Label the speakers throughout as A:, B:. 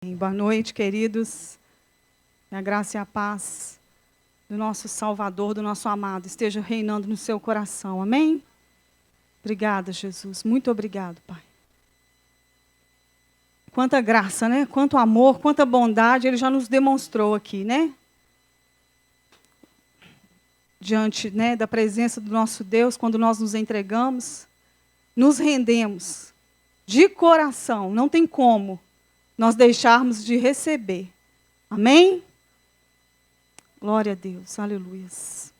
A: Boa noite, queridos. Que a graça e a paz do nosso Salvador, do nosso amado, esteja reinando no seu coração. Amém? Obrigada, Jesus. Muito obrigado, Pai. Quanta graça, né? Quanto amor, quanta bondade Ele já nos demonstrou aqui, né? Diante, né, da presença do nosso Deus, quando nós nos entregamos, nos rendemos de coração. Não tem como nós deixarmos de receber. Amém? Glória a Deus. Aleluias.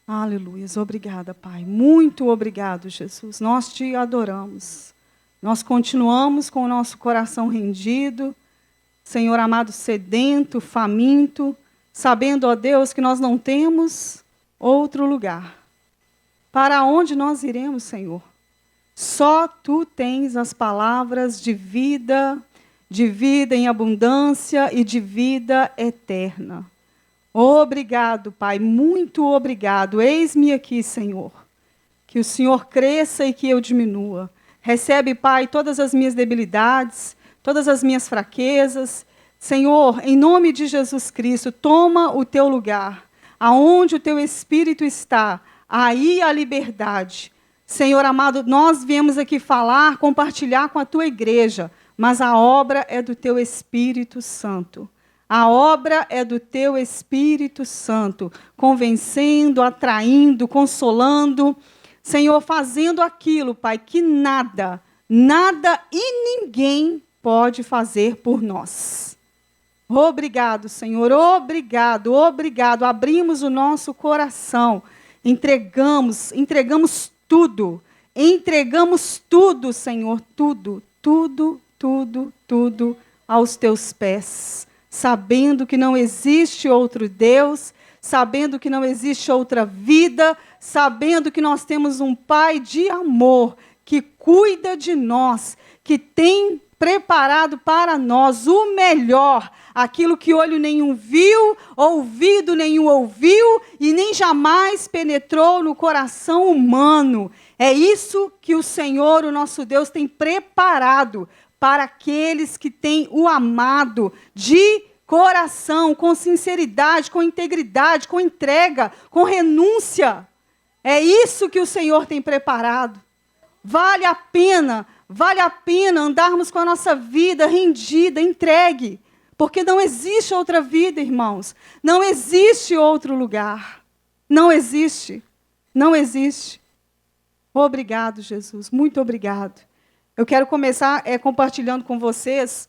A: Aleluias. Obrigada, Pai. Muito obrigado, Jesus. Nós te adoramos. Nós continuamos com o nosso coração rendido, Senhor amado, sedento, faminto, sabendo, ó Deus, que nós não temos outro lugar. Para onde nós iremos, Senhor? Só Tu tens as palavras de vida em abundância e de vida eterna. Obrigado, Pai, muito obrigado. Eis-me aqui, Senhor. Que o Senhor cresça e que eu diminua. Recebe, Pai, todas as minhas debilidades, todas as minhas fraquezas. Senhor, em nome de Jesus Cristo, toma o Teu lugar. Aonde o Teu Espírito está, aí a liberdade. Senhor amado, nós viemos aqui falar, compartilhar com a Tua igreja, mas a obra é do Teu Espírito Santo. A obra é do Teu Espírito Santo, convencendo, atraindo, consolando, Senhor, fazendo aquilo, Pai, que nada e ninguém pode fazer por nós. Obrigado, Senhor, obrigado. Abrimos o nosso coração, entregamos tudo, Senhor, tudo aos Teus pés, sabendo que não existe outro Deus, sabendo que não existe outra vida, sabendo que nós temos um Pai de amor, que cuida de nós, que tem preparado para nós o melhor, aquilo que olho nenhum viu, ouvido nenhum ouviu, e nem jamais penetrou no coração humano. É isso que o Senhor, o nosso Deus, tem preparado para aqueles que têm o amado de coração, com sinceridade, com integridade, com entrega, com renúncia. É isso que o Senhor tem preparado. Vale a pena andarmos com a nossa vida rendida, entregue. Porque não existe outra vida, irmãos. Não existe outro lugar. Não existe. Obrigado, Jesus. Muito obrigado. Eu quero começar compartilhando com vocês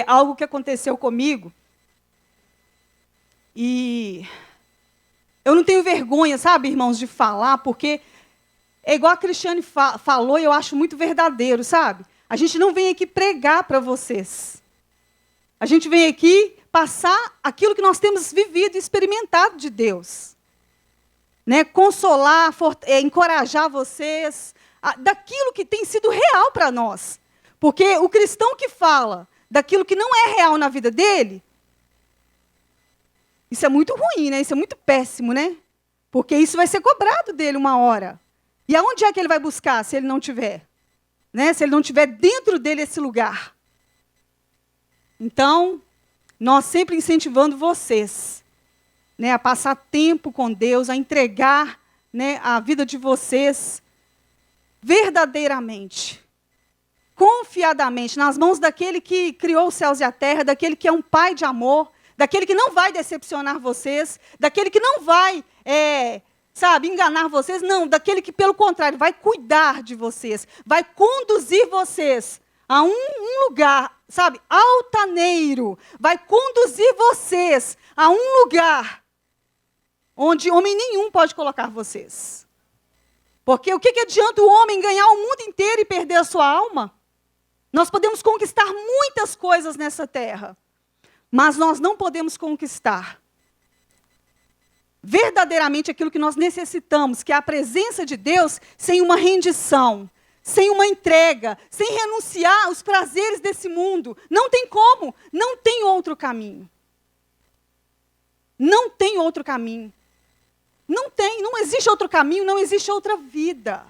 A: algo que aconteceu comigo. E eu não tenho vergonha, sabe, irmãos, de falar, porque é igual a Cristiane falou e eu acho muito verdadeiro, sabe? A gente não vem aqui pregar para vocês. A gente vem aqui passar aquilo que nós temos vivido e experimentado de Deus. Né? Consolar, encorajar vocês daquilo que tem sido real para nós. Porque o cristão que fala daquilo que não é real na vida dele, isso é muito ruim, né? Isso é muito péssimo, né? Porque isso vai ser cobrado dele uma hora. E aonde é que ele vai buscar se ele não tiver? Né? Se ele não tiver dentro dele esse lugar. Então, nós sempre incentivando vocês, né, a passar tempo com Deus, a entregar, né, a vida de vocês verdadeiramente, confiadamente, nas mãos daquele que criou os céus e a terra, daquele que é um Pai de amor, daquele que não vai decepcionar vocês, daquele que não vai, enganar vocês, não, daquele que, pelo contrário, vai cuidar de vocês, vai conduzir vocês a um lugar, altaneiro, vai conduzir vocês a um lugar onde homem nenhum pode colocar vocês. Porque o que adianta o homem ganhar o mundo inteiro e perder a sua alma? Nós podemos conquistar muitas coisas nessa terra, mas nós não podemos conquistar verdadeiramente aquilo que nós necessitamos, que é a presença de Deus, sem uma rendição, sem uma entrega, sem renunciar aos prazeres desse mundo. Não tem como, não tem outro caminho. Não tem outro caminho. Não existe outro caminho, não existe outra vida.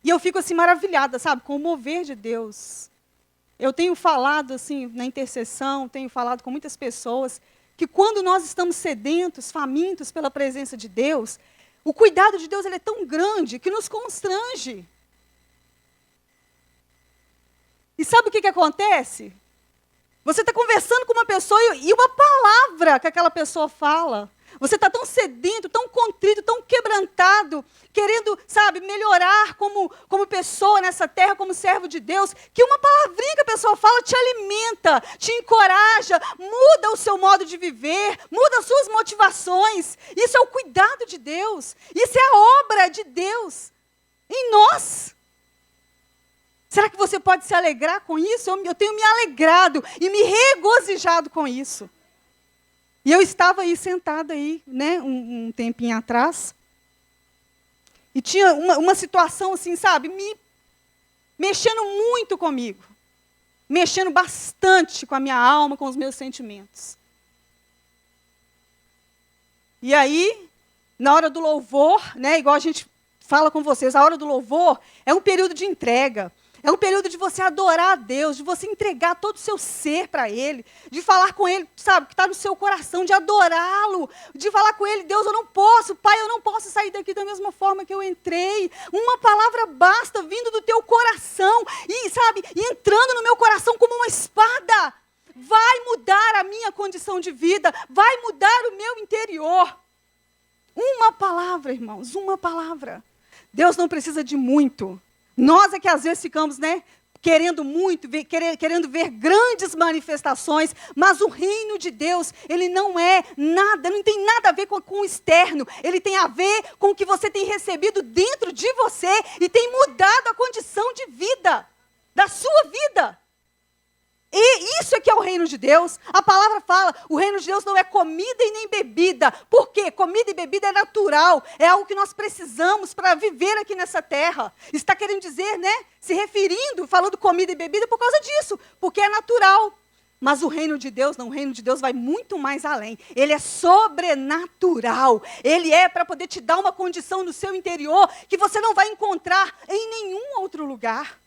A: E eu fico assim maravilhada, sabe, com o mover de Deus. Eu tenho falado assim na intercessão, tenho falado com muitas pessoas, que quando nós estamos sedentos, famintos pela presença de Deus, o cuidado de Deus ele é tão grande que nos constrange. E sabe o que acontece? Você está conversando com uma pessoa e uma palavra que aquela pessoa fala. Você está tão sedento, tão contrito, tão quebrantado, querendo, sabe, melhorar como pessoa nessa terra, como servo de Deus, que uma palavrinha que a pessoa fala te alimenta, te encoraja, muda o seu modo de viver, muda as suas motivações. Isso é o cuidado de Deus. Isso é a obra de Deus em nós. Será que você pode se alegrar com isso? Eu tenho me alegrado e me regozijado com isso. E eu estava aí sentada aí, né, um tempinho atrás, e tinha uma situação assim, sabe, mexendo muito comigo, mexendo bastante com a minha alma, com os meus sentimentos. E aí, na hora do louvor, né, igual a gente fala com vocês, a hora do louvor é um período de entrega. É um período de você adorar a Deus, de você entregar todo o seu ser para Ele, de falar com Ele, sabe, que está no seu coração, de adorá-lo, de falar com Ele, Deus, eu não posso, Pai, eu não posso sair daqui da mesma forma que eu entrei. Uma palavra basta, vindo do teu coração, e, sabe, e entrando no meu coração como uma espada, vai mudar a minha condição de vida, vai mudar o meu interior. Uma palavra, irmãos, uma palavra. Deus não precisa de muito. Nós é que às vezes ficamos, né, querendo muito, querendo ver grandes manifestações, mas o reino de Deus, ele não é nada, não tem nada a ver com o externo, ele tem a ver com o que você tem recebido dentro de você e tem mudado a condição de vida, da sua vida. E isso é que é o reino de Deus. A palavra fala, o reino de Deus não é comida e nem bebida. Por quê? Comida e bebida é natural, é algo que nós precisamos para viver aqui nessa terra. Está querendo dizer, né, se referindo, falando comida e bebida por causa disso, porque é natural. Mas o reino de Deus, não, o reino de Deus vai muito mais além. Ele é sobrenatural. Ele é para poder te dar uma condição no seu interior que você não vai encontrar em nenhum outro lugar.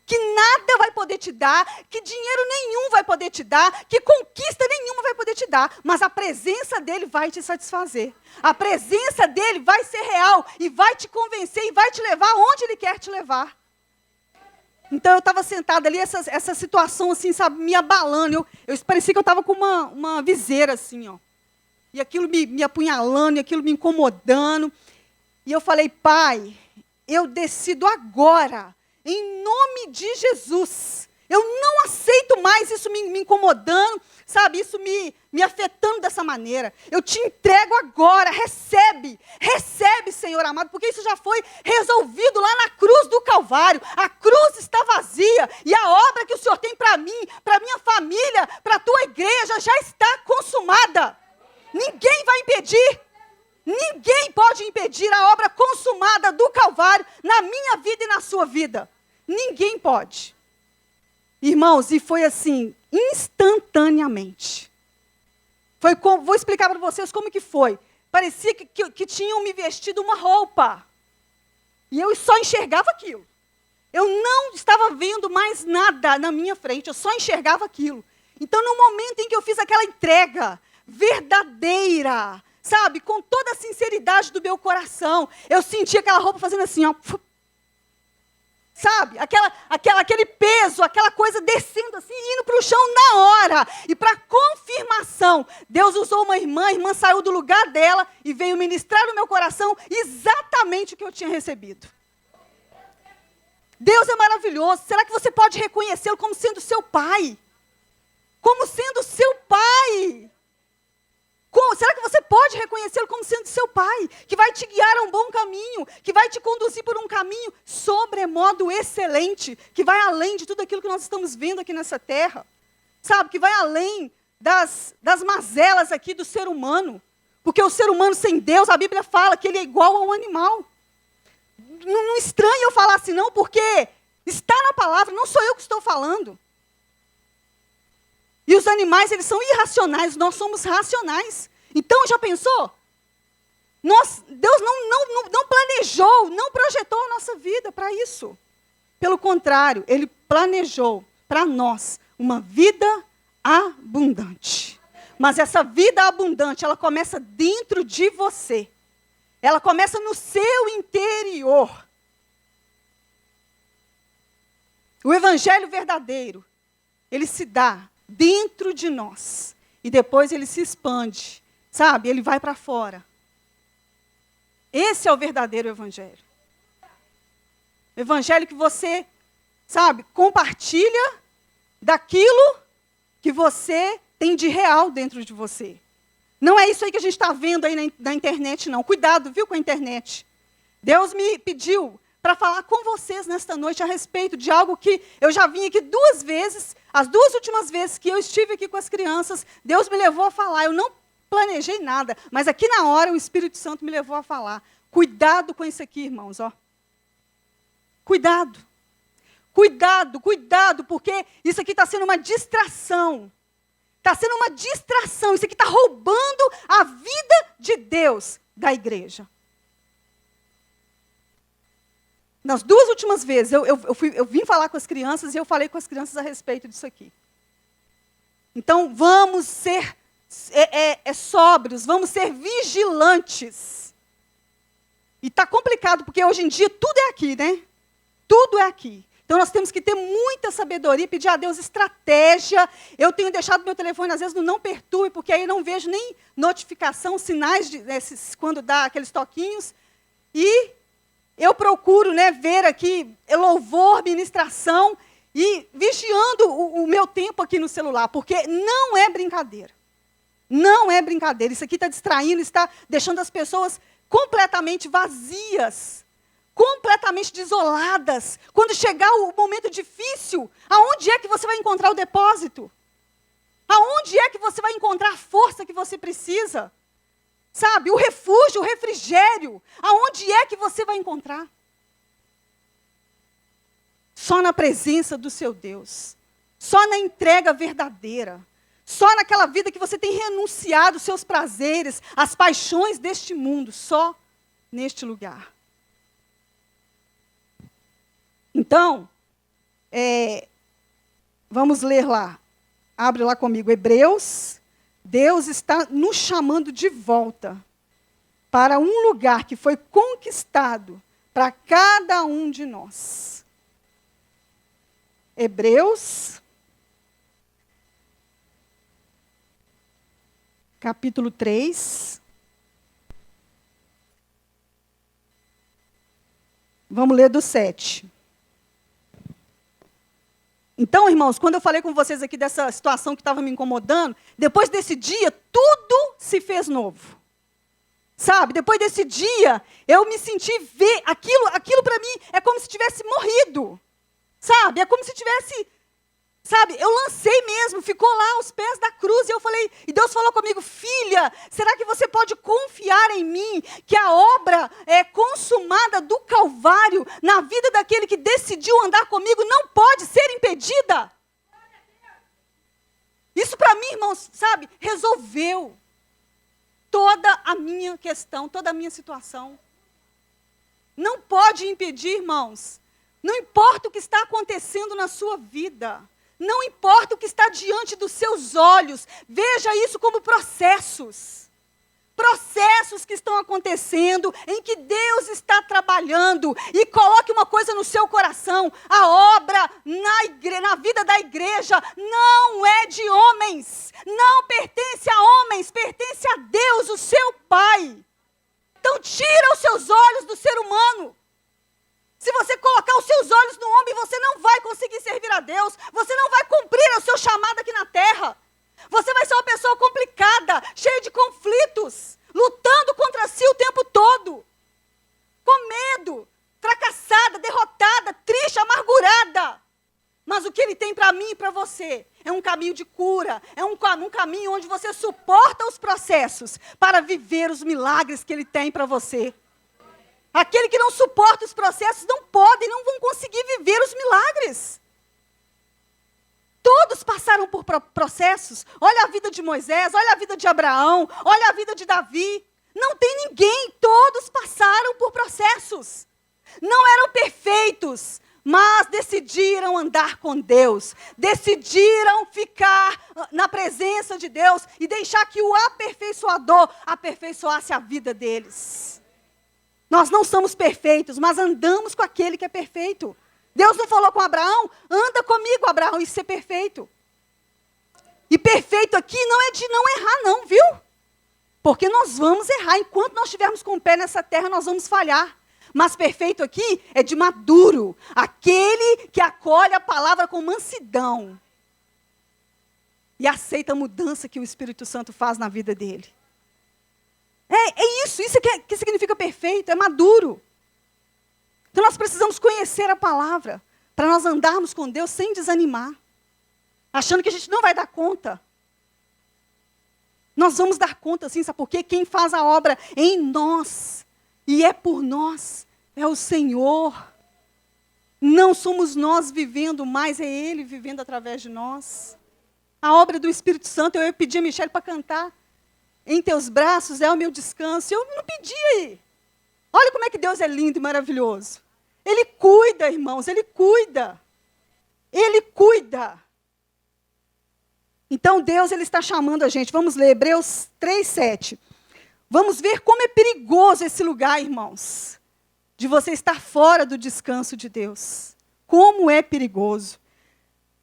A: Que nada vai poder te dar, que dinheiro nenhum vai poder te dar, que conquista nenhuma vai poder te dar, mas a presença dele vai te satisfazer. A presença dele vai ser real e vai te convencer e vai te levar onde ele quer te levar. Então eu estava sentada ali, essa situação assim, sabe, me abalando. Eu parecia que eu estava com uma viseira assim, ó. E aquilo me apunhalando, e aquilo me incomodando. E eu falei, Pai, eu decido agora, em nome de Jesus. Eu não aceito mais isso me incomodando, sabe, isso me afetando dessa maneira. Eu te entrego agora, recebe, Senhor amado, porque isso já foi resolvido lá na cruz do Calvário. A cruz está vazia e a obra que o Senhor tem para mim, para minha família, para a tua igreja já está consumada. Ninguém vai impedir. Ninguém pode impedir a obra consumada do Calvário na minha vida e na sua vida. Ninguém pode. Irmãos, e foi assim, instantaneamente. Vou explicar para vocês como que foi. Parecia que tinham me vestido uma roupa. E eu só enxergava aquilo. Eu não estava vendo mais nada na minha frente, eu só enxergava aquilo. Então, no momento em que eu fiz aquela entrega verdadeira, sabe, com toda a sinceridade do meu coração, eu senti aquela roupa fazendo assim, ó. Sabe, aquele peso, aquela coisa descendo assim, indo para o chão na hora. E para confirmação, Deus usou uma irmã, a irmã saiu do lugar dela e veio ministrar no meu coração exatamente o que eu tinha recebido. Deus é maravilhoso. Será que você pode reconhecê-lo como sendo seu pai? Como sendo seu pai? Será que você pode reconhecê-lo como sendo seu pai? Que vai te guiar a um bom caminho, que vai te conduzir por um caminho sobremodo excelente, que vai além de tudo aquilo que nós estamos vendo aqui nessa terra. Sabe, que vai além das mazelas aqui do ser humano. Porque o ser humano sem Deus, a Bíblia fala que ele é igual a um animal. Não estranha eu falar assim não, porque está na palavra, não sou eu que estou falando. E os animais, eles são irracionais, nós somos racionais. Então, já pensou? Deus não planejou planejou, não projetou a nossa vida para isso. Pelo contrário, Ele planejou para nós uma vida abundante. Mas essa vida abundante, ela começa dentro de você. Ela começa no seu interior. O evangelho verdadeiro, ele se dá dentro de nós. E depois ele se expande, sabe? Ele vai para fora. Esse é o verdadeiro evangelho. O evangelho que você, sabe, compartilha daquilo que você tem de real dentro de você. Não é isso aí que a gente está vendo aí na internet, não. Cuidado, viu, com a internet. Deus me pediu para falar com vocês nesta noite a respeito de algo que eu já vim aqui 2 vezes, as 2 últimas vezes que eu estive aqui com as crianças, Deus me levou a falar. Eu não planejei nada, mas aqui na hora o Espírito Santo me levou a falar. Cuidado com isso aqui, irmãos, ó. Cuidado. Cuidado, cuidado, porque isso aqui está sendo uma distração. Está sendo uma distração. Isso aqui está roubando a vida de Deus da igreja. Nas 2 últimas vezes, eu vim falar com as crianças e eu falei com as crianças a respeito disso aqui. Então, vamos ser sóbrios, vamos ser vigilantes. E está complicado, porque hoje em dia tudo é aqui, né? Tudo é aqui. Então, nós temos que ter muita sabedoria, pedir a Deus estratégia. Eu tenho deixado meu telefone, às vezes, no não perturbe, porque aí não vejo nem notificação, sinais, quando dá aqueles toquinhos. E eu procuro, né, ver aqui louvor, ministração, e vigiando o meu tempo aqui no celular, porque não é brincadeira. Não é brincadeira. Isso aqui está distraindo, está deixando as pessoas completamente vazias, completamente desoladas. Quando chegar o momento difícil, aonde é que você vai encontrar o depósito? Aonde é que você vai encontrar a força que você precisa? Sabe, o refúgio, o refrigério, aonde é que você vai encontrar? Só na presença do seu Deus. Só na entrega verdadeira. Só naquela vida que você tem renunciado os seus prazeres, as paixões deste mundo. Só neste lugar. Então, vamos ler lá. Abre lá comigo, Hebreus. Deus está nos chamando de volta para um lugar que foi conquistado para cada um de nós. Hebreus, capítulo 3. Vamos ler do 7. Então, irmãos, quando eu falei com vocês aqui dessa situação que estava me incomodando, depois desse dia, tudo se fez novo. Sabe, depois desse dia, eu me senti ver, aquilo para mim é como se tivesse morrido. Sabe, é como se tivesse, sabe, eu lancei mesmo, ficou lá aos pés da cruz, e eu falei, e Deus falou comigo, filha, será que você pode confiar em mim, que a obra consumada do Calvário, na vida daquele que decidiu andar comigo, não pode ser impedida? Isso para mim, irmãos, sabe, resolveu toda a minha questão, toda a minha situação. Não pode impedir, irmãos, não importa o que está acontecendo na sua vida, não importa o que está diante dos seus olhos, veja isso como processos. Processos que estão acontecendo, em que Deus está trabalhando. E coloque uma coisa no seu coração, a obra na vida da igreja não é de homens, não pertence a homens, pertence a Deus, o seu Pai. Então tira os seus olhos do ser humano. Se você colocar os seus olhos no homem, você não vai conseguir servir a Deus. Você não vai cumprir o seu chamado aqui na terra. Você vai ser uma pessoa complicada, cheia de conflitos, lutando contra si o tempo todo. Com medo, fracassada, derrotada, triste, amargurada. Mas o que Ele tem para mim e para você é um caminho de cura. É um caminho onde você suporta os processos para viver os milagres que Ele tem para você. Aquele que não suporta os processos não pode, não vão conseguir viver os milagres. Todos passaram por processos. Olha a vida de Moisés, olha a vida de Abraão, olha a vida de Davi. Não tem ninguém, todos passaram por processos. falsos. Não eram perfeitos, mas decidiram andar com Deus. Decidiram ficar na presença de Deus e deixar que o aperfeiçoador aperfeiçoasse a vida deles. Nós não somos perfeitos, mas andamos com aquele que é perfeito. Deus não falou com Abraão, anda comigo, Abraão, e ser perfeito. E perfeito aqui não é de não errar não, viu? Porque nós vamos errar. Enquanto nós estivermos com o pé nessa terra, nós vamos falhar. Mas perfeito aqui é de maduro. Aquele que acolhe a palavra com mansidão. E aceita a mudança que o Espírito Santo faz na vida dele. É isso que significa perfeito, é maduro. Então nós precisamos conhecer a palavra, para nós andarmos com Deus sem desanimar. Achando que a gente não vai dar conta. Nós vamos dar conta, sim, sabe por quê? Quem faz a obra em nós, e é por nós, é o Senhor. Não somos nós vivendo, mas é Ele vivendo através de nós. A obra do Espírito Santo, eu ia pedir a Michele para cantar. Em teus braços é o meu descanso. Eu não pedi aí. Olha como é que Deus é lindo e maravilhoso. Ele cuida, irmãos, Ele cuida. Ele cuida. Então, Deus ele está chamando a gente. Vamos ler Hebreus 3:7. Vamos ver como é perigoso esse lugar, irmãos. De você estar fora do descanso de Deus. Como é perigoso.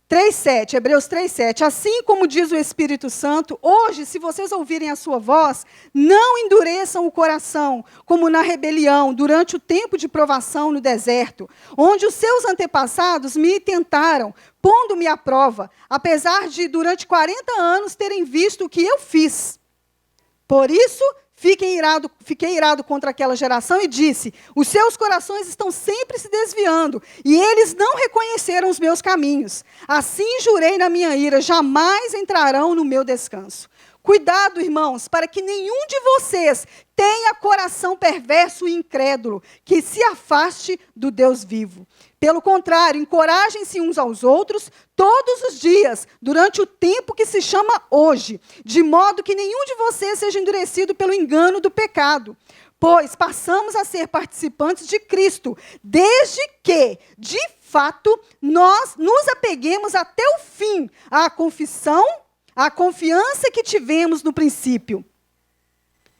A: 3:7, Hebreus 3:7. Assim como diz o Espírito Santo, hoje, se vocês ouvirem a sua voz, não endureçam o coração, como na rebelião, durante o tempo de provação no deserto, onde os seus antepassados me tentaram, pondo-me à prova, apesar de, durante 40 anos, terem visto o que eu fiz. Por isso, fiquei irado contra aquela geração e disse, os seus corações estão sempre se desviando, e eles não reconheceram os meus caminhos. Assim jurei na minha ira, jamais entrarão no meu descanso. Cuidado, irmãos, para que nenhum de vocês tenha coração perverso e incrédulo, que se afaste do Deus vivo. Pelo contrário, encorajem-se uns aos outros todos os dias, durante o tempo que se chama hoje, de modo que nenhum de vocês seja endurecido pelo engano do pecado. Pois passamos a ser participantes de Cristo, desde que, de fato, nós nos apeguemos até o fim à confissão, à confiança que tivemos no princípio.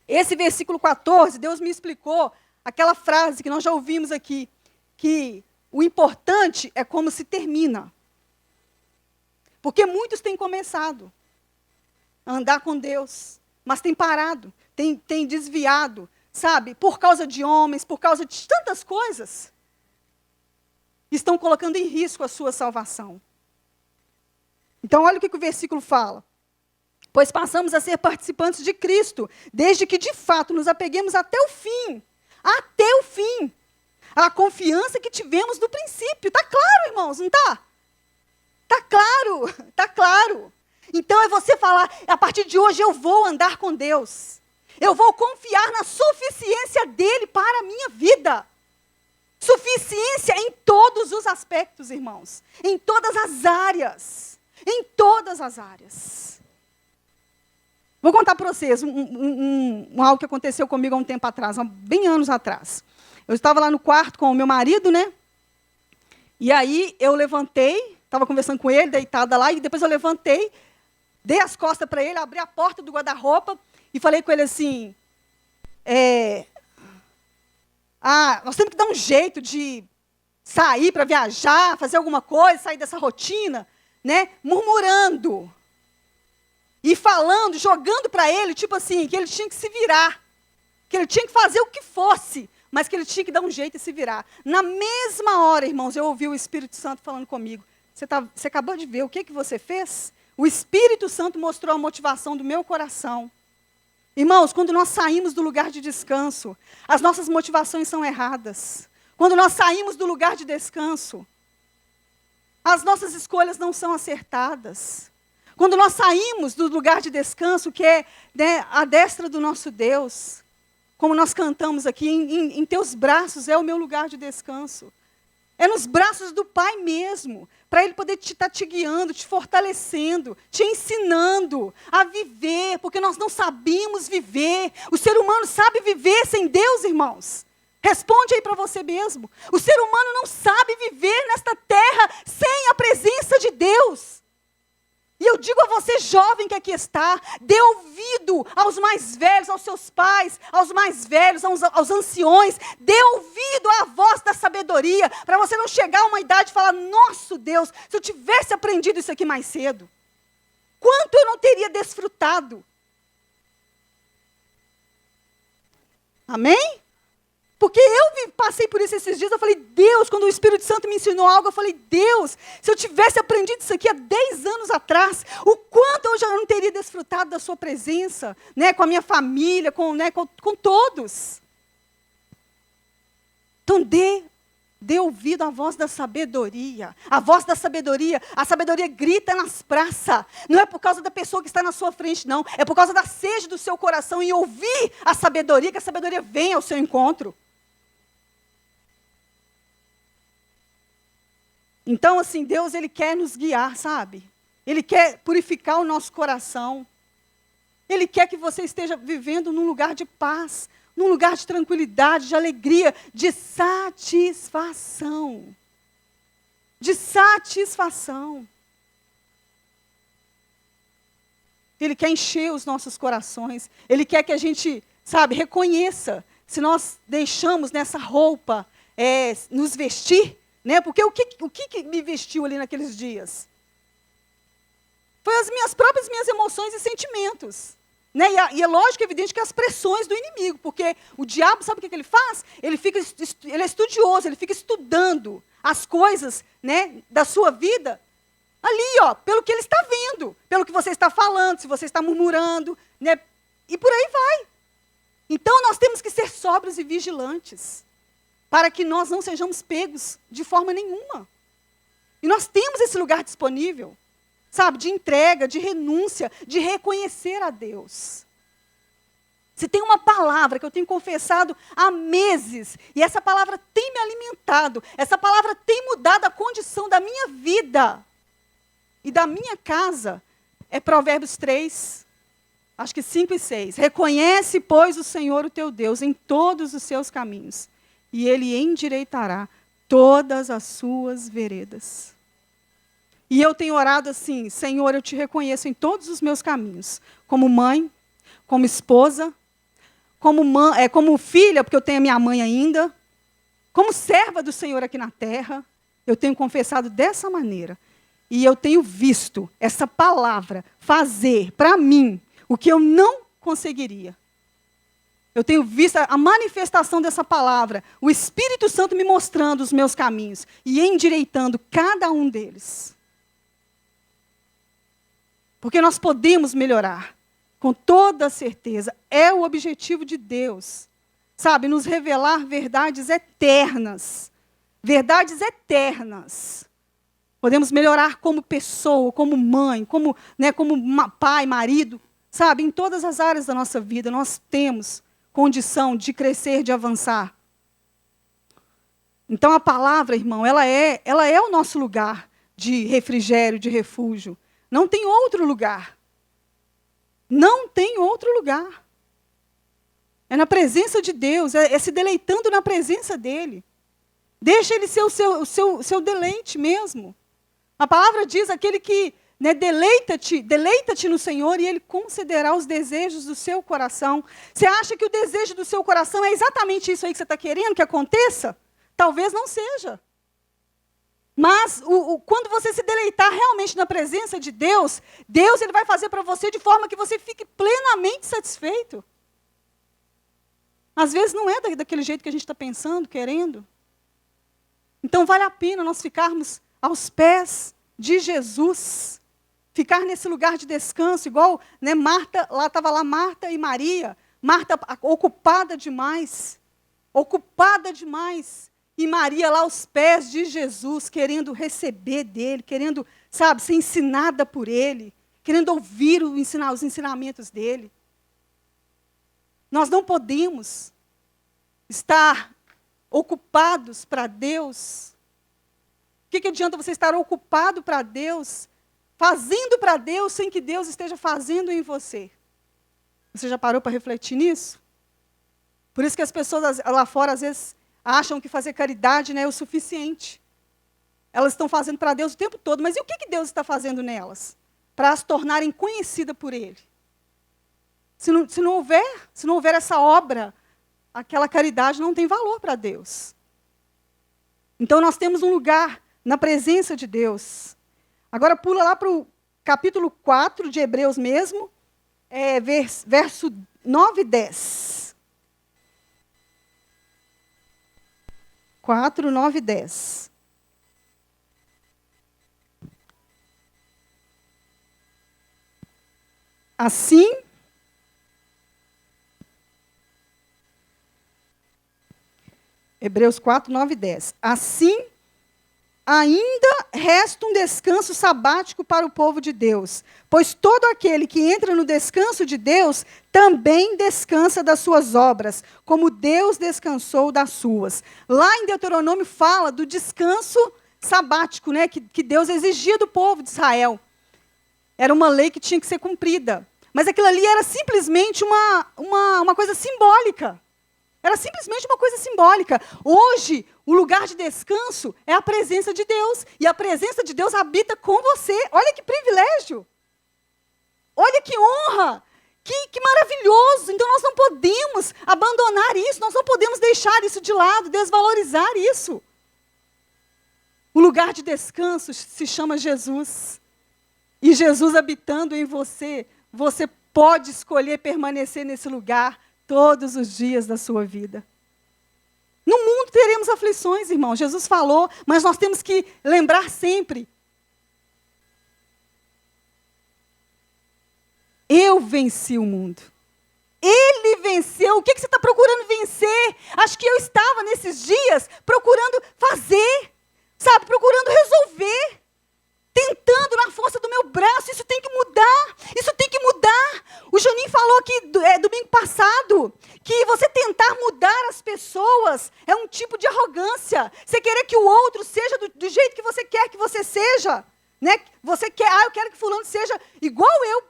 A: Esse versículo 14, Deus me explicou aquela frase que nós já ouvimos aqui, que o importante é como se termina. Porque muitos têm começado a andar com Deus, mas têm parado, têm desviado, sabe? Por causa de homens, por causa de tantas coisas. Estão colocando em risco a sua salvação. Então, olha o que o versículo fala. Pois passamos a ser participantes de Cristo, desde que, de fato, nos apeguemos até o fim. Até o fim. A confiança que tivemos no princípio. Está claro, irmãos, não está? Está claro, está claro. Então é você falar, a partir de hoje eu vou andar com Deus. Eu vou confiar na suficiência dEle para a minha vida. Suficiência em todos os aspectos, irmãos. Em todas as áreas. Em todas as áreas. Vou contar para vocês algo que aconteceu comigo há um tempo atrás, bem anos atrás. Eu estava lá no quarto com o meu marido, né? E aí eu levantei, estava conversando com ele, deitada lá, e depois eu levantei, dei as costas para ele, abri a porta do guarda-roupa e falei com ele assim, nós temos que dar um jeito de sair para viajar, fazer alguma coisa, sair dessa rotina, né? Murmurando. E falando, jogando para ele, tipo assim, que ele tinha que se virar. Que ele tinha que fazer o que fosse, mas que ele tinha que dar um jeito e se virar. Na mesma hora, irmãos, eu ouvi o Espírito Santo falando comigo. Você acabou de ver o que você fez? O Espírito Santo mostrou a motivação do meu coração. Irmãos, quando nós saímos do lugar de descanso, as nossas motivações são erradas. Quando nós saímos do lugar de descanso, as nossas escolhas não são acertadas. Quando nós saímos do lugar de descanso, que é, né, a destra do nosso Deus, como nós cantamos aqui, em teus braços é o meu lugar de descanso. É nos braços do Pai mesmo, para Ele poder estar te guiando, te fortalecendo, te ensinando a viver, porque nós não sabíamos viver. O ser humano sabe viver sem Deus, irmãos. Responde aí para você mesmo. O ser humano não sabe viver nesta terra sem a presença de Deus. E eu digo a você, jovem que aqui está, dê ouvido aos mais velhos, aos seus pais, aos mais velhos, aos anciões. Dê ouvido à voz da sabedoria, para você não chegar a uma idade e falar, nosso Deus, se eu tivesse aprendido isso aqui mais cedo, quanto eu não teria desfrutado. Amém? Porque eu passei por isso esses dias, eu falei, Deus, quando o Espírito Santo me ensinou algo, eu falei, Deus, se eu tivesse aprendido isso aqui há 10 anos atrás, o quanto eu já não teria desfrutado da sua presença, né, com a minha família, com todos. Então dê ouvido à voz da sabedoria. A voz da sabedoria, a sabedoria grita nas praças. Não é por causa da pessoa que está na sua frente, não. É por causa da sede do seu coração em ouvir a sabedoria, que a sabedoria vem ao seu encontro. Então, assim, Deus, Ele quer nos guiar, sabe? Ele quer purificar o nosso coração. Ele quer que você esteja vivendo num lugar de paz, num lugar de tranquilidade, de alegria, de satisfação. De satisfação. Ele quer encher os nossos corações. Ele quer que a gente, sabe, reconheça se nós deixamos nessa roupa nos vestir. Né? Porque o que me vestiu ali naqueles dias? Foi as minhas emoções e sentimentos. Né? E é lógico, evidente, que as pressões do inimigo, porque o diabo, sabe o que ele faz? Ele é estudioso, ele fica estudando as coisas, né, da sua vida, ali, ó, pelo que ele está vendo, pelo que você está falando, se você está murmurando, né, e por aí vai. Então, nós temos que ser sóbrios e vigilantes, para que nós não sejamos pegos de forma nenhuma. E nós temos esse lugar disponível, sabe, de entrega, de renúncia, de reconhecer a Deus. Se tem uma palavra que eu tenho confessado há meses, e essa palavra tem me alimentado, essa palavra tem mudado a condição da minha vida e da minha casa, é Provérbios 3, acho que 5 e 6. Reconhece, pois, o Senhor, o teu Deus, em todos os seus caminhos, e Ele endireitará todas as suas veredas. E eu tenho orado assim, Senhor, eu te reconheço em todos os meus caminhos, como mãe, como esposa, como filha, porque eu tenho a minha mãe ainda, como serva do Senhor aqui na terra, eu tenho confessado dessa maneira. E eu tenho visto essa palavra fazer para mim o que eu não conseguiria. Eu tenho visto a manifestação dessa palavra, o Espírito Santo me mostrando os meus caminhos e endireitando cada um deles. Porque nós podemos melhorar, com toda certeza. É o objetivo de Deus, sabe, nos revelar verdades eternas. Verdades eternas. Podemos melhorar como pessoa, como mãe, como pai, marido, sabe, em todas as áreas da nossa vida nós temos condição de crescer, de avançar. Então a palavra, irmão, ela é o nosso lugar de refrigério, de refúgio. Não tem outro lugar. Não tem outro lugar. É na presença de Deus, é se deleitando na presença dEle. Deixa Ele ser o seu deleite mesmo. A palavra diz, aquele que, né, deleita-te no Senhor e Ele concederá os desejos do seu coração. Você acha que o desejo do seu coração é exatamente isso aí que você está querendo que aconteça? Talvez não seja. Mas quando você se deleitar realmente na presença de Deus, Deus Ele vai fazer para você de forma que você fique plenamente satisfeito. Às vezes não é daquele jeito que a gente está pensando, querendo. Então vale a pena nós ficarmos aos pés de Jesus, ficar nesse lugar de descanso, igual, né, Marta, lá estava lá Marta e Maria, Marta ocupada demais, e Maria lá aos pés de Jesus, querendo receber dele, querendo, sabe, ser ensinada por ele, querendo ouvir os ensinamentos dele. Nós não podemos estar ocupados para Deus. O que adianta você estar ocupado para Deus, fazendo para Deus, sem que Deus esteja fazendo em você? Você já parou para refletir nisso? Por isso que as pessoas lá fora, às vezes, acham que fazer caridade, né, é o suficiente. Elas estão fazendo para Deus o tempo todo. Mas e o que Deus está fazendo nelas? Para as tornarem conhecidas por Ele. Se não houver essa obra, aquela caridade não tem valor para Deus. Então nós temos um lugar na presença de Deus. Agora pula lá para o capítulo 4 de Hebreus mesmo, verso 9 e 10. 4, 9 e 10. Assim, Hebreus 4, 9 e 10. Assim, ainda resta um descanso sabático para o povo de Deus, pois todo aquele que entra no descanso de Deus também descansa das suas obras, como Deus descansou das suas. Lá em Deuteronômio fala do descanso sabático, né, que Deus exigia do povo de Israel. Era uma lei que tinha que ser cumprida. Mas aquilo ali era simplesmente uma coisa simbólica. Era simplesmente uma coisa simbólica. Hoje, o lugar de descanso é a presença de Deus. E a presença de Deus habita com você. Olha que privilégio. Olha que honra. Que maravilhoso. Então, nós não podemos abandonar isso. Nós não podemos deixar isso de lado, desvalorizar isso. O lugar de descanso se chama Jesus. E Jesus habitando em você, você pode escolher permanecer nesse lugar todos os dias da sua vida. No mundo teremos aflições, irmão. Jesus falou, mas nós temos que lembrar sempre. Eu venci o mundo. Ele venceu. O que você está procurando vencer? Acho que eu estava nesses dias procurando fazer, sabe? Procurando resolver. Tentando na força do meu braço, isso tem que mudar, isso tem que mudar. O Juninho falou aqui, domingo passado, que você tentar mudar as pessoas é um tipo de arrogância. Você querer que o outro seja do jeito que você quer que você seja. Né? Você quer, eu quero que fulano seja igual eu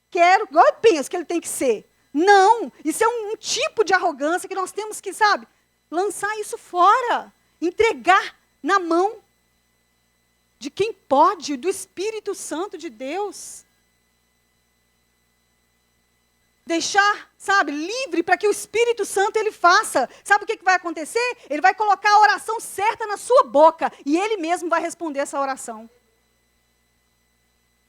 A: quero, igual eu penso que ele tem que ser. Não, isso é um tipo de arrogância que nós temos que, sabe, lançar isso fora, entregar na mão de quem pode, do Espírito Santo de Deus. Deixar, sabe, livre para que o Espírito Santo ele faça. Sabe o que vai acontecer? Ele vai colocar a oração certa na sua boca e ele mesmo vai responder essa oração.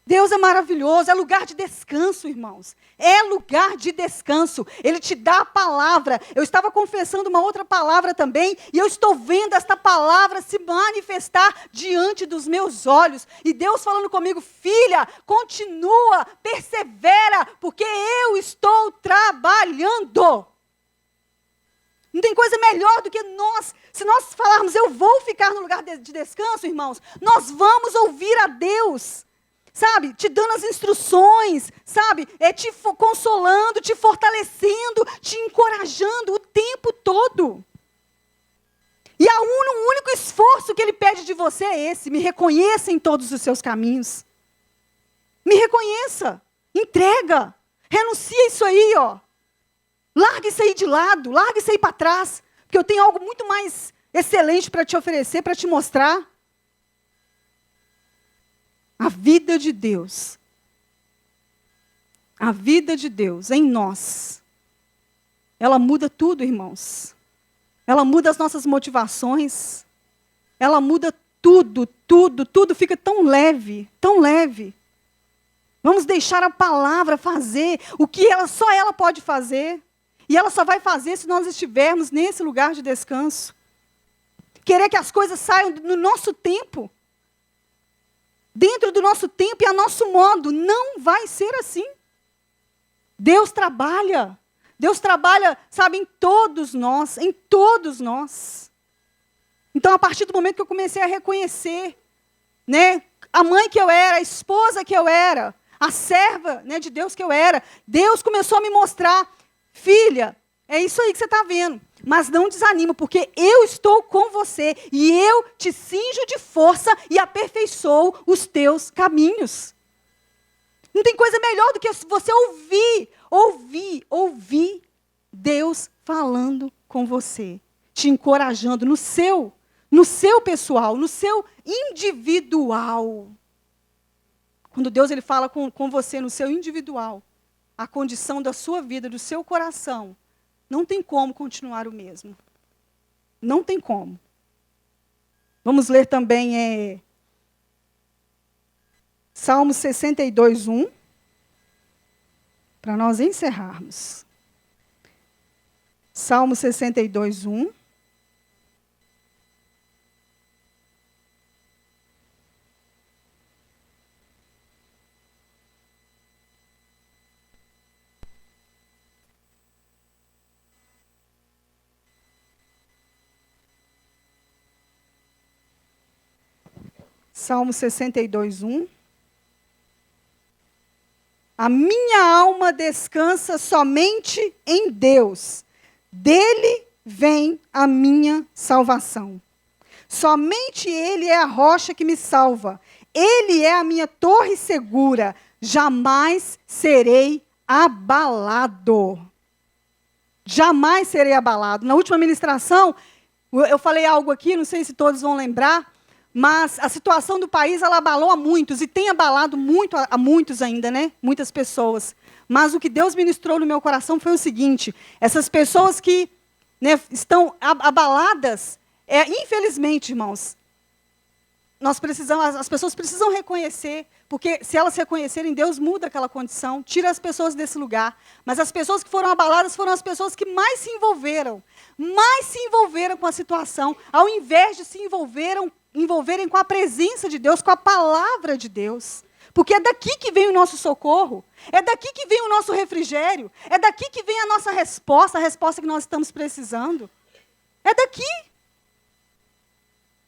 A: Deus é maravilhoso, é lugar de descanso, irmãos. É lugar de descanso. Ele te dá a palavra. Eu estava confessando uma outra palavra também, e eu estou vendo esta palavra se manifestar diante dos meus olhos. E Deus falando comigo, filha, continua, persevera, porque eu estou trabalhando. Não tem coisa melhor do que se nós falarmos, eu vou ficar no lugar de descanso, irmãos, nós vamos ouvir a Deus. Sabe, te dando as instruções, sabe, te consolando, te fortalecendo, te encorajando o tempo todo. E o único esforço que Ele pede de você é esse, me reconheça em todos os seus caminhos. Me reconheça, entrega, renuncia isso aí, ó. Larga isso aí de lado, larga isso aí para trás, porque eu tenho algo muito mais excelente para te oferecer, para te mostrar. A vida de Deus em nós, ela muda tudo, irmãos. Ela muda as nossas motivações, ela muda tudo fica tão leve, tão leve. Vamos deixar a palavra fazer o que só ela pode fazer, e ela só vai fazer se nós estivermos nesse lugar de descanso. Querer que as coisas saiam no nosso tempo, dentro do nosso tempo e a nosso modo, não vai ser assim. Deus trabalha, sabe, em todos nós, Então, a partir do momento que eu comecei a reconhecer, né, a mãe que eu era, a esposa que eu era, a serva, né, de Deus que eu era, Deus começou a me mostrar, filha, é isso aí que você está vendo. Mas não desanima, porque eu estou com você e eu te cinjo de força e aperfeiçoo os teus caminhos. Não tem coisa melhor do que você ouvir Deus falando com você, te encorajando no seu pessoal, no seu individual. Quando Deus ele fala com você no seu individual, a condição da sua vida, do seu coração, não tem como continuar o mesmo. Não tem como. Vamos ler também Salmo 62, 1, para nós encerrarmos. Salmo 62, 1. Salmo 62, 1. A minha alma descansa somente em Deus. Dele vem a minha salvação. Somente Ele é a rocha que me salva. Ele é a minha torre segura. Jamais serei abalado. Jamais serei abalado. Na última ministração, eu falei algo aqui, não sei se todos vão lembrar, mas a situação do país, ela abalou a muitos, e tem abalado muito a muitos ainda, né? Muitas pessoas. Mas o que Deus ministrou no meu coração foi o seguinte: essas pessoas que, né, estão abaladas, infelizmente, irmãos, as pessoas precisam reconhecer, porque se elas reconhecerem, Deus muda aquela condição, tira as pessoas desse lugar. Mas as pessoas que foram abaladas foram as pessoas que mais se envolveram com a situação, ao invés de se envolverem com a presença de Deus, com a palavra de Deus. Porque é daqui que vem o nosso socorro, é daqui que vem o nosso refrigério, é daqui que vem a nossa resposta, a resposta que nós estamos precisando. É daqui.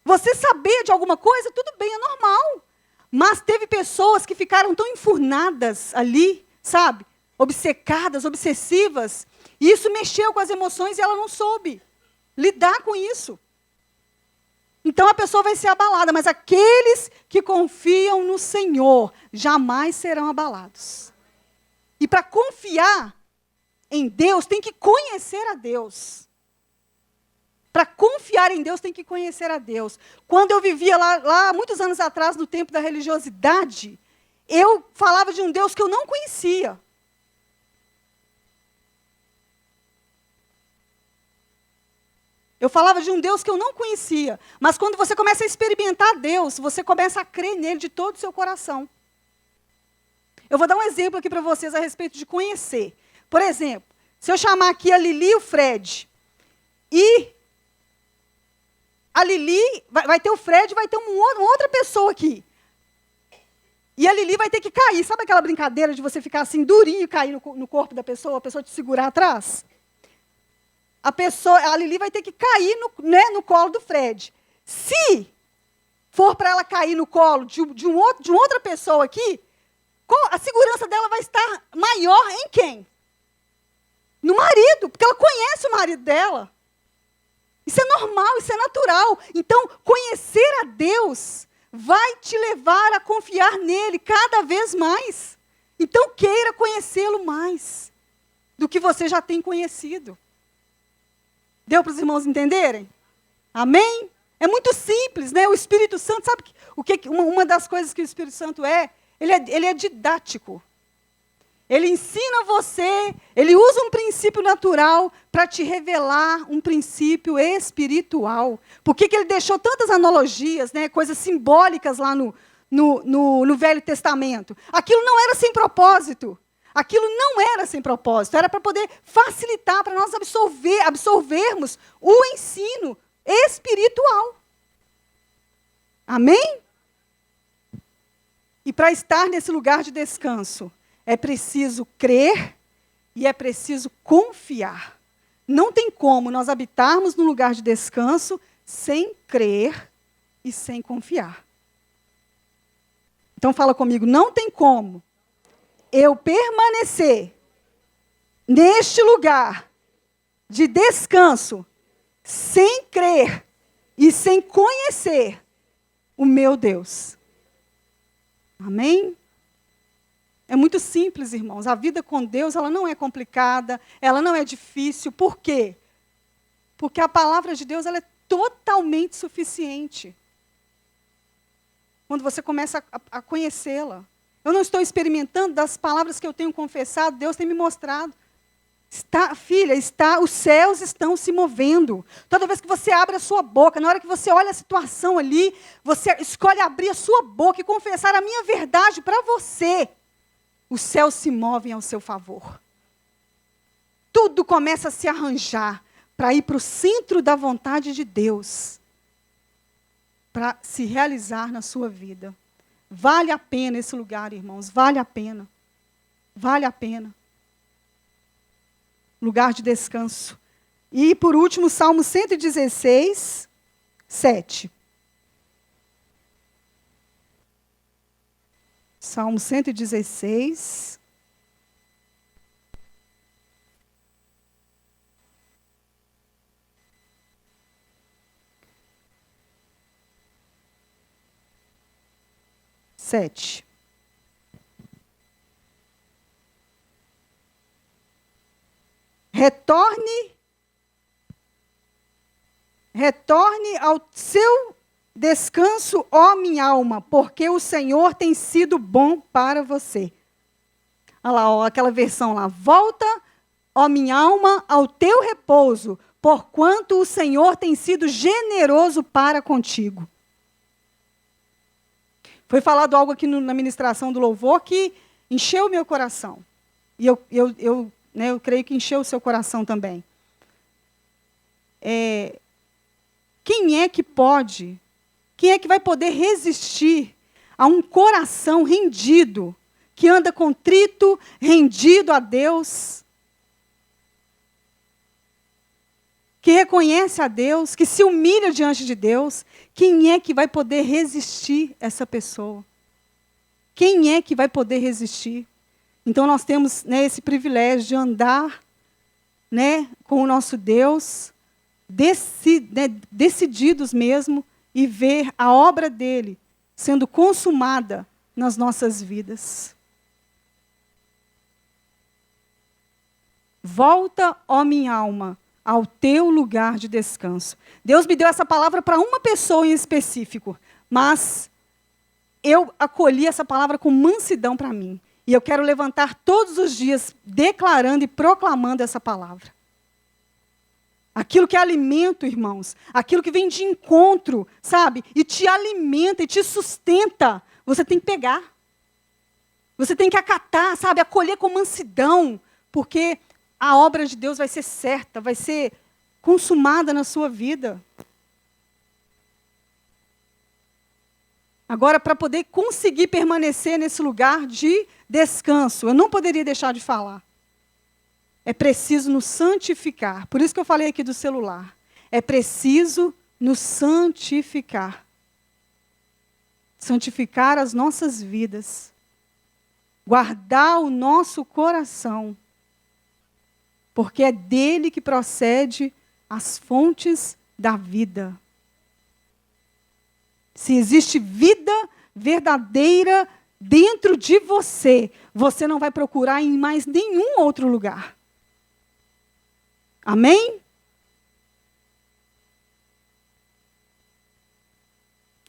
A: Você saber de alguma coisa, tudo bem, é normal. Mas teve pessoas que ficaram tão enfurnadas ali, sabe? Obcecadas, obsessivas. E isso mexeu com as emoções e ela não soube lidar com isso. Então a pessoa vai ser abalada, mas aqueles que confiam no Senhor jamais serão abalados. E para confiar em Deus, tem que conhecer a Deus. Para confiar em Deus, tem que conhecer a Deus. Quando eu vivia lá muitos anos atrás, no tempo da religiosidade, eu falava de um Deus que eu não conhecia. Eu falava de um Deus que eu não conhecia. Mas quando você começa a experimentar Deus, você começa a crer nele de todo o seu coração. Eu vou dar um exemplo aqui para vocês a respeito de conhecer. Por exemplo, se eu chamar aqui a Lili e o Fred, e a Lili, vai ter o Fred, vai ter uma outra pessoa aqui. E a Lili vai ter que cair. Sabe aquela brincadeira de você ficar assim durinho e cair no corpo da pessoa, a pessoa te segurar atrás? A Lili vai ter que cair no colo do Fred. Se for para ela cair no colo de outra pessoa aqui, a segurança dela vai estar maior em quem? No marido, porque ela conhece o marido dela. Isso é normal, isso é natural. Então, conhecer a Deus vai te levar a confiar nele cada vez mais. Então, queira conhecê-lo mais do que você já tem conhecido. Deu para os irmãos entenderem? Amém? É muito simples, né? O Espírito Santo, sabe uma das coisas que o Espírito Santo é? Ele é didático. Ele ensina você, ele usa um princípio natural para te revelar um princípio espiritual. Por que ele deixou tantas analogias, né, coisas simbólicas lá no Velho Testamento? Aquilo não era sem propósito. Aquilo não era sem propósito. Era para poder facilitar, para nós absorvermos o ensino espiritual. Amém? E para estar nesse lugar de descanso, é preciso crer e é preciso confiar. Não tem como nós habitarmos num lugar de descanso sem crer e sem confiar. Então fala comigo, não tem como eu permanecer neste lugar de descanso sem crer e sem conhecer o meu Deus. Amém? É muito simples, irmãos. A vida com Deus, ela não é complicada, ela não é difícil. Por quê? Porque a palavra de Deus, ela é totalmente suficiente. Quando você começa a conhecê-la. Eu não estou experimentando das palavras que eu tenho confessado, Deus tem me mostrado. Filha, os céus estão se movendo. Toda vez que você abre a sua boca, na hora que você olha a situação ali, você escolhe abrir a sua boca e confessar a minha verdade para você. Os céus se movem ao seu favor. Tudo começa a se arranjar para ir para o centro da vontade de Deus, para se realizar na sua vida. Vale a pena esse lugar, irmãos, vale a pena. Vale a pena. Lugar de descanso. E, por último, Salmo 116, 7. Salmo 116. Sete. Retorne ao seu descanso, ó minha alma, porque o Senhor tem sido bom para você. Olha lá, ó, aquela versão lá. Volta, ó minha alma, ao teu repouso, porquanto o Senhor tem sido generoso para contigo. Foi falado algo aqui na ministração do louvor que encheu o meu coração. E eu creio que encheu o seu coração também. Quem é que vai poder resistir a um coração rendido, que anda contrito, rendido a Deus, que reconhece a Deus, que se humilha diante de Deus? Quem é que vai poder resistir essa pessoa? Quem é que vai poder resistir? Então, nós temos, né, esse privilégio de andar, né, com o nosso Deus, decididos mesmo, e ver a obra dele sendo consumada nas nossas vidas. Volta, ó minha alma, ao teu lugar de descanso. Deus me deu essa palavra para uma pessoa em específico, mas eu acolhi essa palavra com mansidão para mim. E eu quero levantar todos os dias declarando e proclamando essa palavra. Aquilo que é alimento, irmãos, aquilo que vem de encontro, sabe? E te alimenta e te sustenta. Você tem que pegar. Você tem que acatar, sabe? Acolher com mansidão, porque a obra de Deus vai ser certa, vai ser consumada na sua vida. Agora, para poder conseguir permanecer nesse lugar de descanso, eu não poderia deixar de falar. É preciso nos santificar. Por isso que eu falei aqui do celular. É preciso nos santificar. Santificar as nossas vidas. Guardar o nosso coração. Porque é dele que procede as fontes da vida. Se existe vida verdadeira dentro de você, você não vai procurar em mais nenhum outro lugar. Amém?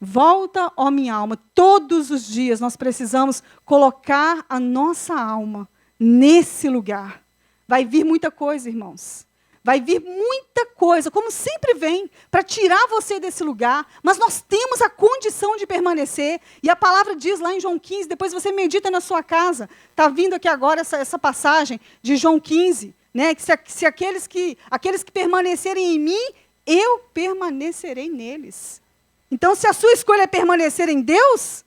A: Volta, ó minha alma. Todos os dias nós precisamos colocar a nossa alma nesse lugar. Vai vir muita coisa, irmãos. Vai vir muita coisa, como sempre vem, para tirar você desse lugar. Mas nós temos a condição de permanecer. E a palavra diz lá em João 15, depois você medita na sua casa. Está vindo aqui agora essa passagem de João 15. Né? Que se aqueles que permanecerem em mim, eu permanecerei neles. Então, se a sua escolha é permanecer em Deus,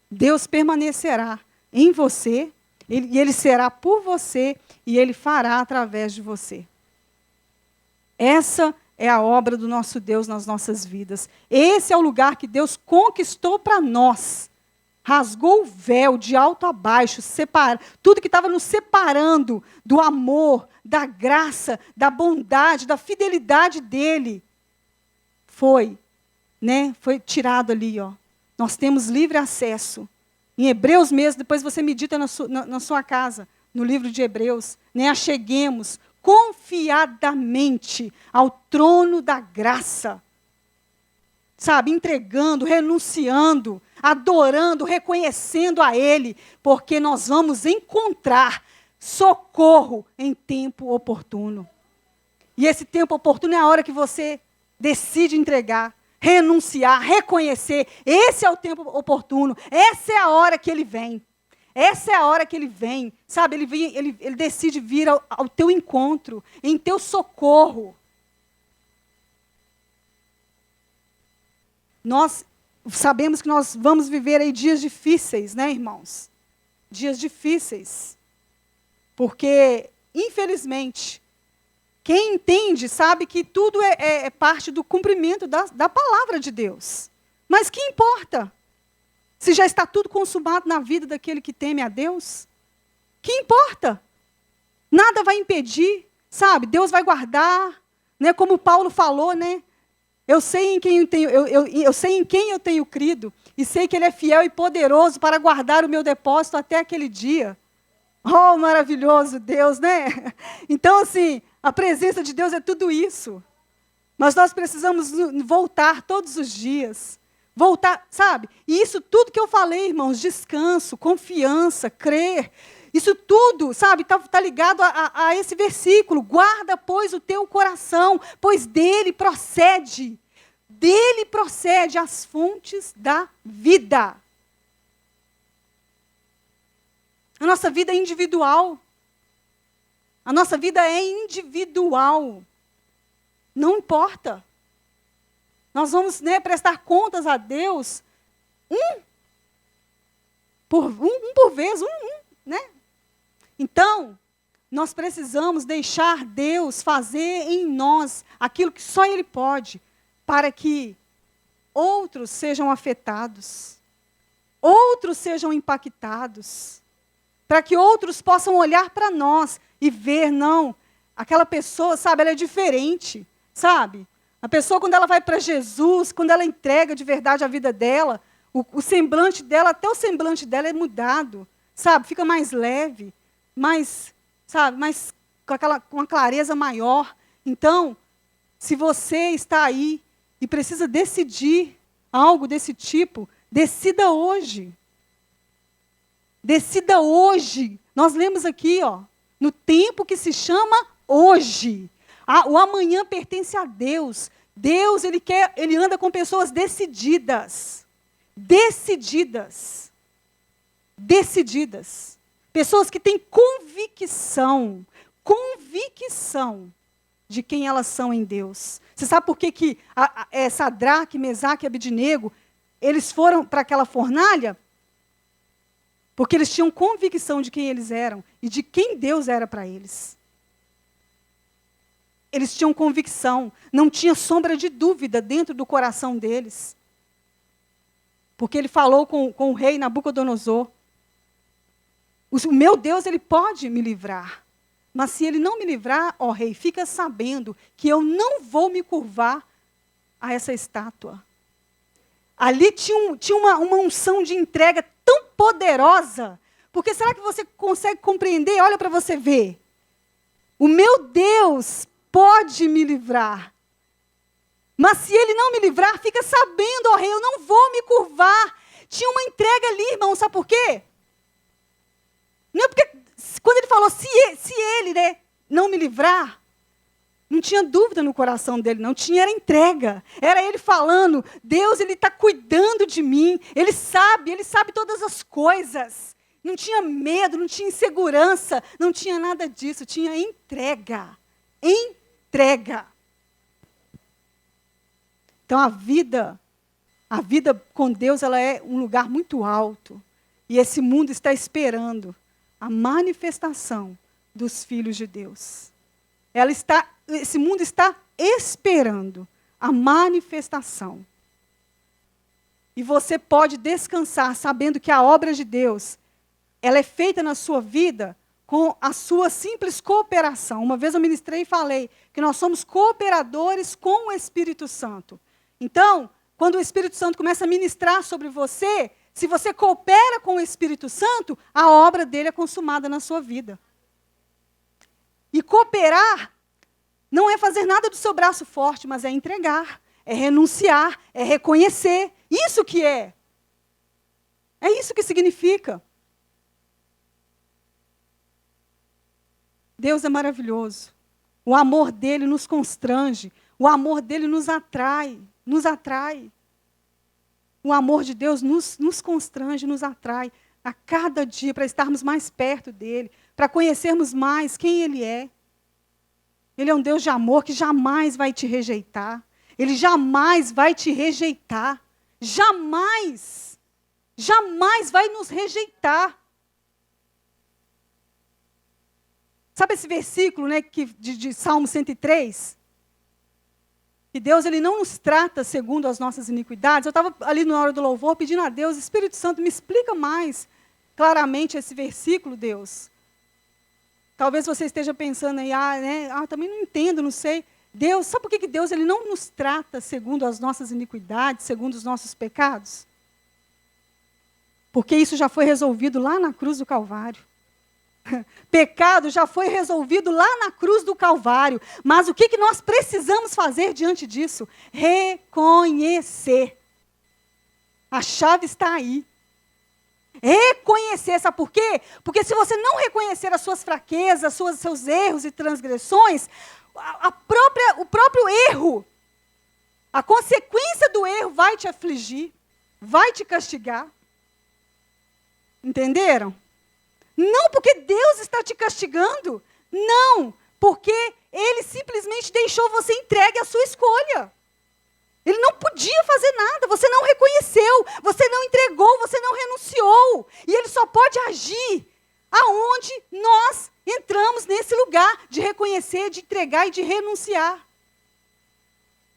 A: Deus permanecerá em você, e Ele será por você, e Ele fará através de você. Essa é a obra do nosso Deus nas nossas vidas. Esse é o lugar que Deus conquistou para nós. Rasgou o véu de alto a baixo, tudo que estava nos separando do amor, da graça, da bondade, da fidelidade dEle, foi tirado ali. Ó. Nós temos livre acesso Em Hebreus mesmo, depois você medita na sua casa, no livro de Hebreus, né? Acheguemos confiadamente ao trono da graça. Sabe, entregando, renunciando, adorando, reconhecendo a Ele, porque nós vamos encontrar socorro em tempo oportuno. E esse tempo oportuno é a hora que você decide entregar, renunciar, reconhecer. Esse é o tempo oportuno. Essa é a hora que Ele vem. Essa é a hora que Ele vem. Sabe, Ele decide vir ao teu encontro, em teu socorro. Nós sabemos que nós vamos viver aí dias difíceis, né, irmãos? Dias difíceis. Porque, infelizmente, quem entende sabe que tudo é parte do cumprimento da palavra de Deus. Mas que importa? Se já está tudo consumado na vida daquele que teme a Deus? Que importa? Nada vai impedir, sabe? Deus vai guardar, né? Como Paulo falou, né? Eu sei em quem eu tenho crido, e sei que Ele é fiel e poderoso para guardar o meu depósito até aquele dia. Oh, maravilhoso Deus, né? Então, assim, a presença de Deus é tudo isso. Mas nós precisamos voltar todos os dias. Voltar, sabe? E isso tudo que eu falei, irmãos, descanso, confiança, crer, isso tudo, sabe, está ligado a esse versículo. Guarda, pois, o teu coração, pois dele procede as fontes da vida. A nossa vida é individual. A nossa vida é individual. Não importa. Nós vamos, né, prestar contas a Deus um por vez, né? Então, nós precisamos deixar Deus fazer em nós aquilo que só Ele pode, para que outros sejam afetados, outros sejam impactados, para que outros possam olhar para nós e ver, não, aquela pessoa, sabe, ela é diferente, sabe? A pessoa, quando ela vai para Jesus, quando ela entrega de verdade a vida dela, o semblante dela, até o semblante dela é mudado, sabe? Fica mais leve, mais, sabe, mais com uma clareza maior. Então, se você está aí e precisa decidir algo desse tipo, decida hoje. Decida hoje. Nós lemos aqui, ó, no tempo que se chama hoje. O amanhã pertence a Deus. Deus, Ele anda com pessoas decididas. Decididas. Decididas. Pessoas que têm convicção de quem elas são em Deus. Você sabe por que Sadraque, Mesaque e Abednego, eles foram para aquela fornalha? Porque eles tinham convicção de quem eles eram e de quem Deus era para eles. Eles tinham convicção, não tinha sombra de dúvida dentro do coração deles. Porque ele falou com o rei Nabucodonosor: o meu Deus, Ele pode me livrar. Mas se Ele não me livrar, ó rei, fica sabendo que eu não vou me curvar a essa estátua. Ali tinha uma unção de entrega tão poderosa. Porque será que você consegue compreender? Olha para você ver. O meu Deus pode me livrar. Mas se Ele não me livrar, fica sabendo, ó rei, eu não vou me curvar. Tinha uma entrega ali, irmão, sabe por quê? Não é porque, quando ele falou, se ele, né, não me livrar, não tinha dúvida no coração dele, não. Tinha, era entrega. Era ele falando, Deus, Ele está cuidando de mim. Ele sabe todas as coisas. Não tinha medo, não tinha insegurança, não tinha nada disso. Tinha entrega. Entrega. Então, a vida com Deus, ela é um lugar muito alto. E esse mundo está esperando a manifestação dos filhos de Deus. Esse mundo está esperando a manifestação. E você pode descansar sabendo que a obra de Deus, ela é feita na sua vida com a sua simples cooperação. Uma vez eu ministrei e falei que nós somos cooperadores com o Espírito Santo. Então, quando o Espírito Santo começa a ministrar sobre você, se você coopera com o Espírito Santo, a obra dele é consumada na sua vida. E cooperar não é fazer nada do seu braço forte, mas é entregar, é renunciar, é reconhecer. Isso que é. É isso que significa. Deus é maravilhoso. O amor dele nos constrange. O amor dele nos atrai. Nos atrai. O amor de Deus nos constrange, nos atrai a cada dia para estarmos mais perto dele, para conhecermos mais quem ele é. Ele é um Deus de amor que jamais vai te rejeitar. Ele jamais vai te rejeitar. Jamais. Jamais vai nos rejeitar. Sabe esse versículo, né, de Salmo 103? Que Deus ele não nos trata segundo as nossas iniquidades. Eu estava ali na hora do louvor pedindo a Deus, Espírito Santo, me explica mais claramente esse versículo, Deus. Talvez você esteja pensando aí, também não entendo, não sei. Deus, sabe por que Deus ele não nos trata segundo as nossas iniquidades, segundo os nossos pecados? Porque isso já foi resolvido lá na cruz do Calvário. Pecado já foi resolvido lá na cruz do Calvário. Mas o que nós precisamos fazer diante disso? Reconhecer. A chave está aí. Reconhecer, sabe por quê? Porque se você não reconhecer as suas fraquezas, seus erros e transgressões, o próprio erro, a consequência do erro vai te afligir, vai te castigar. Entenderam? Não porque Deus está te castigando. Não, porque Ele simplesmente deixou você entregue à sua escolha. Ele não podia fazer nada, você não reconheceu, você não entregou, você não renunciou. E Ele só pode agir aonde nós entramos nesse lugar de reconhecer, de entregar e de renunciar.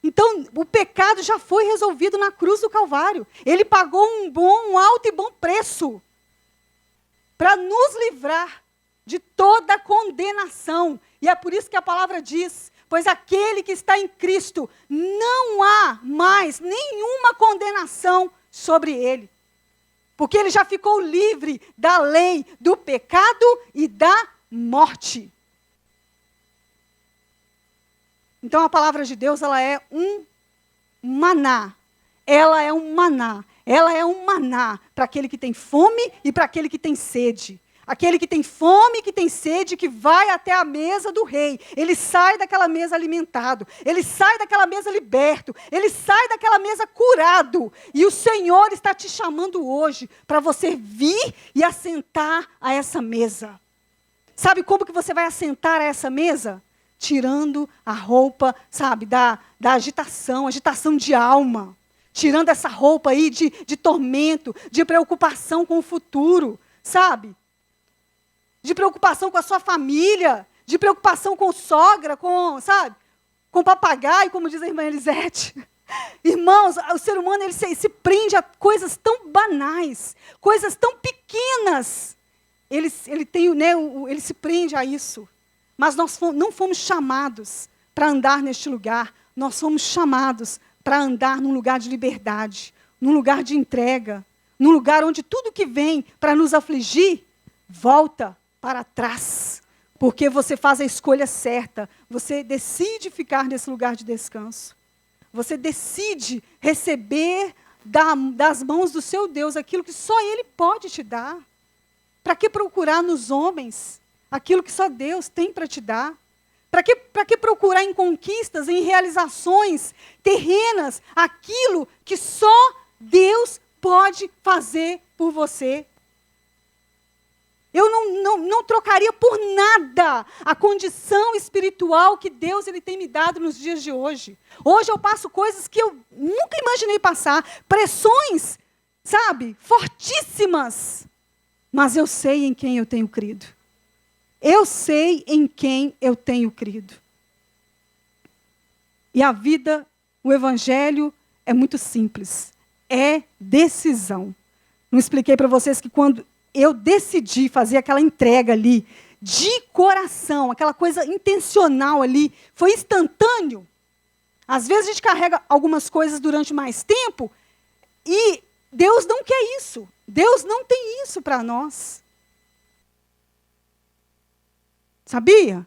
A: Então, o pecado já foi resolvido na cruz do Calvário. Ele pagou um alto e bom preço para nos livrar de toda condenação. E é por isso que a palavra diz, pois aquele que está em Cristo, não há mais nenhuma condenação sobre ele. Porque ele já ficou livre da lei, do pecado e da morte. Então a palavra de Deus, ela é um maná. Ela é um maná. Ela é um maná para aquele que tem fome e para aquele que tem sede. Aquele que tem fome, que tem sede, que vai até a mesa do rei. Ele sai daquela mesa alimentado. Ele sai daquela mesa liberto. Ele sai daquela mesa curado. E o Senhor está te chamando hoje para você vir e assentar a essa mesa. Sabe como que você vai assentar a essa mesa? Tirando a roupa, sabe, da agitação de alma. Tirando essa roupa aí de tormento, de preocupação com o futuro, sabe? De preocupação com a sua família, de preocupação com sogra, com papagaio, como diz a irmã Elisete. Irmãos, o ser humano ele se prende a coisas tão banais, coisas tão pequenas. Ele se prende a isso. Mas nós não fomos chamados para andar neste lugar. Nós fomos chamados para andar num lugar de liberdade, num lugar de entrega, num lugar onde tudo que vem para nos afligir, volta para trás. Porque você faz a escolha certa. Você decide ficar nesse lugar de descanso. Você decide receber das mãos do seu Deus aquilo que só Ele pode te dar. Para que procurar nos homens aquilo que só Deus tem para te dar? Para que procurar em conquistas, em realizações terrenas, aquilo que só Deus pode fazer por você? Eu não trocaria por nada a condição espiritual que Deus ele tem me dado nos dias de hoje. Hoje eu passo coisas que eu nunca imaginei passar, pressões, sabe, fortíssimas. Mas eu sei em quem eu tenho crido. Eu sei em quem eu tenho crido. E a vida, o evangelho é muito simples. É decisão. Não expliquei para vocês que quando eu decidi fazer aquela entrega ali, de coração, aquela coisa intencional ali, foi instantâneo. Às vezes a gente carrega algumas coisas durante mais tempo e Deus não quer isso. Deus não tem isso para nós. Sabia?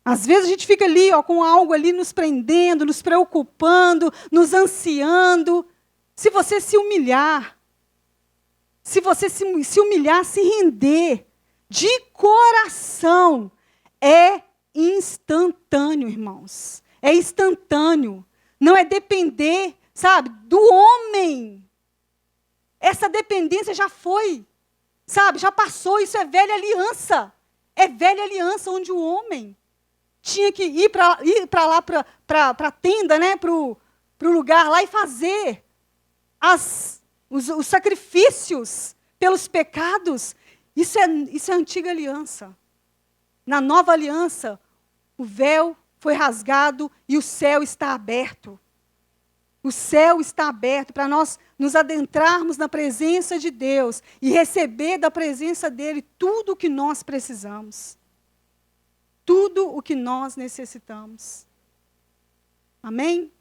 A: Às vezes a gente fica ali, ó, com algo ali nos prendendo, nos preocupando, nos ansiando. Se você se humilhar, se você se humilhar, se render, de coração, é instantâneo, irmãos. É instantâneo. Não é depender, sabe, do homem. Essa dependência já foi, sabe, já passou. Isso é velha aliança. É velha aliança onde o homem tinha que ir para lá, para a tenda, né, para o lugar lá e fazer os sacrifícios pelos pecados. Isso é a antiga aliança. Na nova aliança, o véu foi rasgado e o céu está aberto. O céu está aberto para nós nos adentrarmos na presença de Deus e receber da presença dele tudo o que nós precisamos. Tudo o que nós necessitamos. Amém?